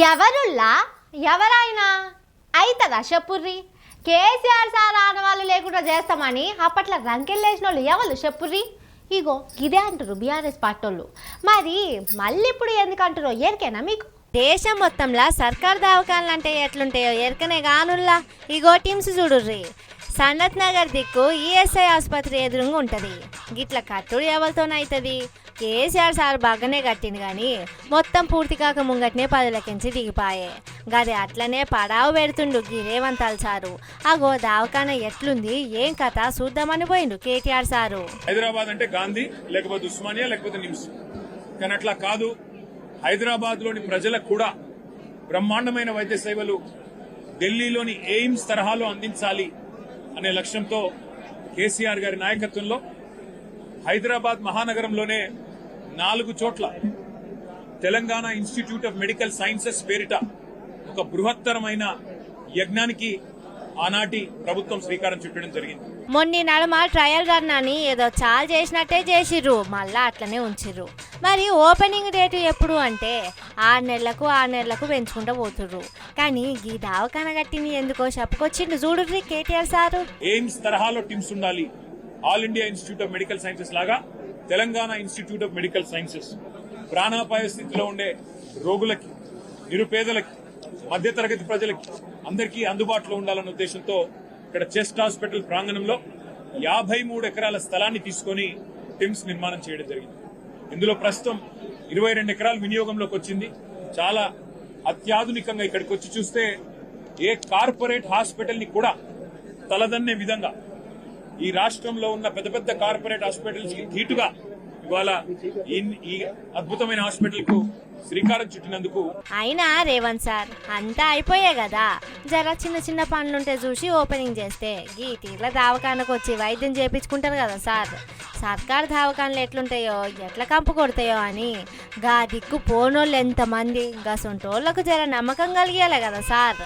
ఎవరుల్లా ఎవరైనా అవుతుందా చెప్పుర్రి? కేసీఆర్ సార్ ఆనవాళ్ళు లేకుండా చేస్తామని అప్పట్లో రంకెళ్ళేసిన వాళ్ళు ఎవరు చెప్పుర్రి? ఇగో ఇదే అంటారు బీఆర్ఎస్ పార్టీ. మరి మళ్ళీ ఇప్పుడు ఎందుకంటారో ఎరికేనా మీకు? దేశం మొత్తంలో సర్కార్ దవాఖానలు అంటే ఎట్లుంటాయో ఎరకనే గానుల్లా. ఇగో టీమ్స్ చూడుర్రి. సనత్ నగర్ దిక్కు ఈఎస్ఐ ఆసుపత్రి ఎదురుగా ఉంటుంది. గిట్ల కట్టుడు ఎవరితోనవుతుంది? కేసీఆర్ సార్ బాగానే కట్టింది కానీ మొత్తం పూర్తి కాక ముంగట్నే 10 లక్షంచి దిగిపాయే. గది అట్లనే పడావు పెడుతుండు గీ రేవంత్ సారు. అగో దవాఖాన ఎట్లుంది ఏం కథ చూద్దామని పోయిండు కేటీఆర్ సారు. హైదరాబాద్ అంటే గాంధీ లేకపోతే ఉస్మానియా లేకపోతే నిమ్స్, కానీ అట్లా కాదు. హైదరాబాద్ లోని ప్రజలకు కూడా బ్రహ్మాండమైన వైద్య సేవలు ఢిల్లీలోని ఎయిమ్స్ తరహాలో అందించాలి అనే లక్ష్యంతో కేసీఆర్ గారి నాయకత్వంలో హైదరాబాద్ మహానగరంలోనే 4 చోట్ల Telangana institute of medical sciences పేరిట ఒక బృహత్తరమైన యజ్ఞానికి ఆనాటి ప్రభుత్వం శ్రీకారం చుట్టడం జరిగింది. మొన్న నడుమ ట్రయల్ రన్ అని ఏదో చాలా చేసినట్టే చేసిర్రు, మళ్ళా అట్లనే ఉంచిర్రు. మరి ఓపెనింగ్ డేట్ ఎప్పుడు అంటే 6 నెలలకు పెంచుకుంటూ పోతుర్రు. కానీ ఈ దవాఖాన కట్టింది ఎందుకో చెప్పుకొచ్చిండు చూడుర్రి కేటీఆర్ సారు. ఎయిమ్స్ తరహాలో టీమ్స్ ఉండాలి. All India institute of medical sciences లాగా Telangana institute of medical sciences ప్రాణాపాయ స్థితిలో ఉండే రోగులకి, నిరుపేదలకి, మధ్యతరగతి ప్రజలకి అందరికీ అందుబాటులో ఉండాలన్న ఉద్దేశంతో ఇక్కడ చెస్ట్ హాస్పిటల్ ప్రాంగణంలో 53 ఎకరాల స్థలాన్ని తీసుకుని టిమ్స్ నిర్మాణం చేయడం జరిగింది. ఇందులో ప్రస్తుతం 22 ఎకరాల వినియోగంలోకి వచ్చింది. చాలా అత్యాధునికంగా ఇక్కడికి వచ్చి చూస్తే ఏ కార్పొరేట్ హాస్పిటల్ ని కూడా తలదన్నే విధంగా ఈ రాష్ట్రంలో ఉన్న పెద్ద పెద్ద కార్పొరేట్ హాస్పిటల్స్ కి ధీటుగా ఇవాళ ఈ అద్భుతమైన హాస్పిటల్ కు శ్రీకారం చుట్టినందుకు. అయినా రేవంత్ సార్ అంతా అయిపోయే కదా, జర చిన్న పనులుంటే చూసి ఓపెనింగ్ చేస్తే ఈ తీర్ల దవాఖానకు వచ్చి వైద్యం చేయించుకుంటారు కదా సార్. సర్కార్ దవాఖానలు ఎట్లుంటాయో ఎట్లా కంపు కొడతాయో అని గా దిక్కు పోనోళ్ళు ఎంతమంది, గా సొంటోళ్లకు జర నమ్మకం కలిగేయాలి కదా సార్.